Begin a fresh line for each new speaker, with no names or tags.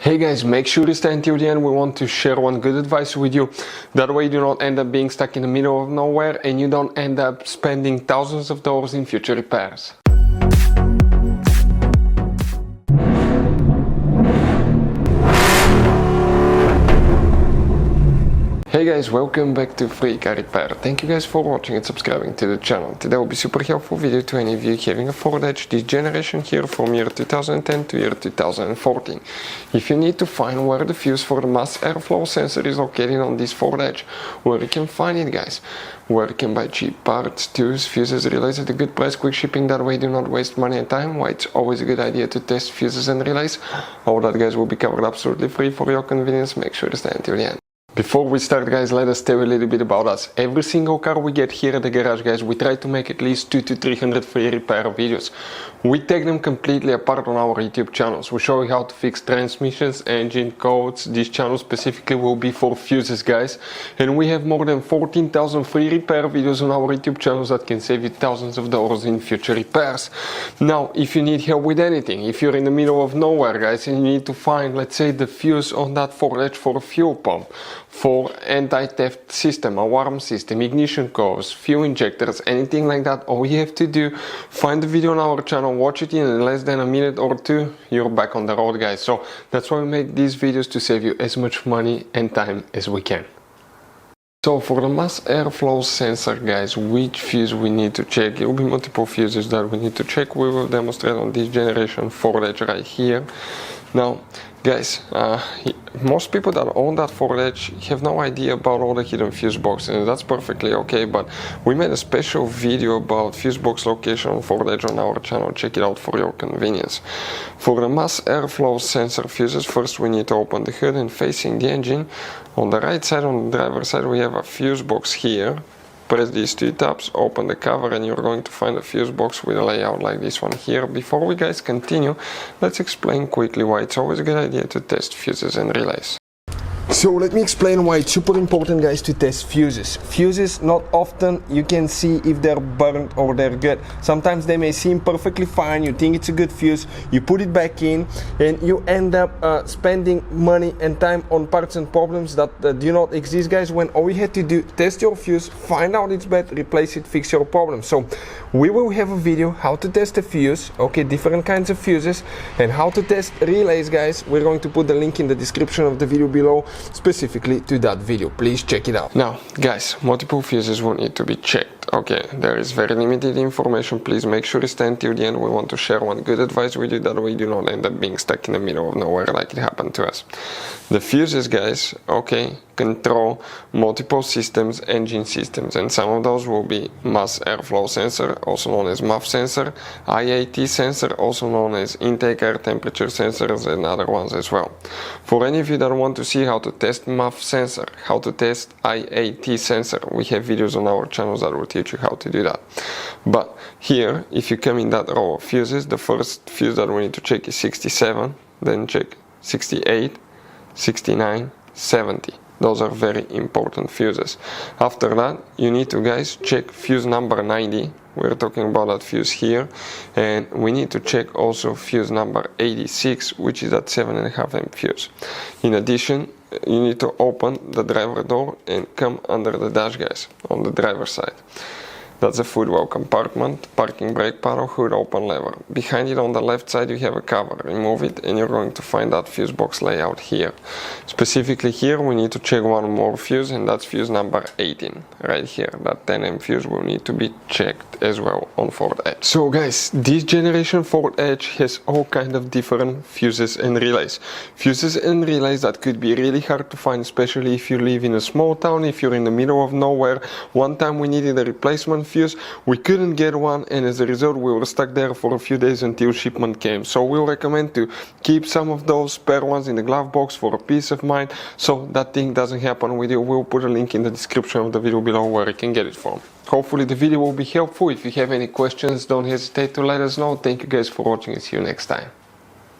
Hey guys, make sure to stay until the end. We want to share one good advice with you. That way you do not end up being stuck in the middle of nowhere and you don't end up spending thousands of dollars in future repairs. Hey guys, welcome back to Free Car Repair. Thank you guys for watching and subscribing to the channel. Today will be super helpful video to any of you having a Ford Edge this generation here from year 2010 to year 2014. If you need to find where the fuse for the mass airflow sensor is located on this Ford Edge, where you can find it guys, where you can buy cheap parts, tools, fuses, relays at a good price, quick shipping, that way do not waste money and time, why it's always a good idea to test fuses and relays. All that guys will be covered absolutely free for your convenience. Make sure to stay until the end. Before we start guys, let us tell you a little bit about us. Every single car we get here at the garage guys, we try to make at least 200 to 300 free repair videos. We take them completely apart on our YouTube channels. We show you how to fix transmissions, engine codes. This channel specifically will be for fuses guys. And we have more than 14,000 free repair videos on our YouTube channels that can save you thousands of dollars in future repairs. Now, if you need help with anything, if you're in the middle of nowhere guys and you need to find, let's say, the fuse on that Ford Edge for a fuel pump, for anti-theft system, alarm system, ignition codes, fuel injectors, anything like that, all you have to do, find the video on our channel, watch it in less than a minute or two, you're back on the road guys. So that's why we make these videos, to save you as much money and time as we can. So for the mass airflow sensor guys, which fuse we need to check? It will be multiple fuses that we need to check. We will demonstrate on this generation Ford Edge right here. Now guys, most people that own that Ford Edge have no idea about all the hidden fuse boxes, and that's perfectly okay, but we made a special video about fuse box location on Ford Edge on our channel. Check it out for your convenience. For the mass airflow sensor fuses, first we need to open the hood, and facing the engine on the right side, on the driver's side, we have a fuse box here. Press these two tabs, open the cover, and you're going to find a fuse box with a layout like this one here. Before we guys continue, let's explain quickly why it's always a good idea to test fuses and relays. So let me explain why it's super important guys to test fuses. Fuses, not often you can see if they're burnt or they're good. Sometimes they may seem perfectly fine, you think it's a good fuse, you put it back in and you end up spending money and time on parts and problems that do not exist guys, when all you had to do, test your fuse, find out it's bad, replace it, fix your problem. So we will have a video how to test a fuse, okay, different kinds of fuses, and how to test relays guys. We're going to put the link in the description of the video below specifically to that video. Please check it out. Now guys, multiple fuses will need to be checked. Okay, there is very limited information. Please make sure to stay until the end. We want to share one good advice with you, that way you do not end up being stuck in the middle of nowhere like it happened to us. The fuses guys, okay, control multiple systems, engine systems, and some of those will be mass airflow sensor, also known as MAF sensor, IAT sensor, also known as intake air temperature sensors, and other ones as well. For any of you that want to see how to test MAF sensor, how to test IAT sensor, we have videos on our channels that will teach you how to do that. But here, if you come in that row of fuses, the first fuse that we need to check is 67, then check 68, 69, 70. Those are very important fuses. After that, you need to guys check fuse number 90. We're talking about that fuse here. And we need to check also fuse number 86, which is that 7.5 amp fuse. In addition, you need to open the driver door and come under the dash guys on the driver's side. That's a footwell compartment, parking brake panel, hood open lever. Behind it on the left side you have a cover. Remove it and you're going to find that fuse box layout here. Specifically here we need to check one more fuse, and that's fuse number 18 right here. That 10 amp fuse will need to be checked as well on Ford Edge. So guys, this generation Ford Edge has all kind of different fuses and relays. Fuses and relays that could be really hard to find, especially if you live in a small town, if you're in the middle of nowhere. One time we needed a replacement fuse, we couldn't get one, and as a result we were stuck there for a few days until shipment came. So we'll recommend to keep some of those spare ones in the glove box for a peace of mind, so that thing doesn't happen with you. We'll put a link in the description of the video below where you can get it from. Hopefully the video will be helpful. If you have any questions, don't hesitate to let us know. Thank you guys for watching and see you next time.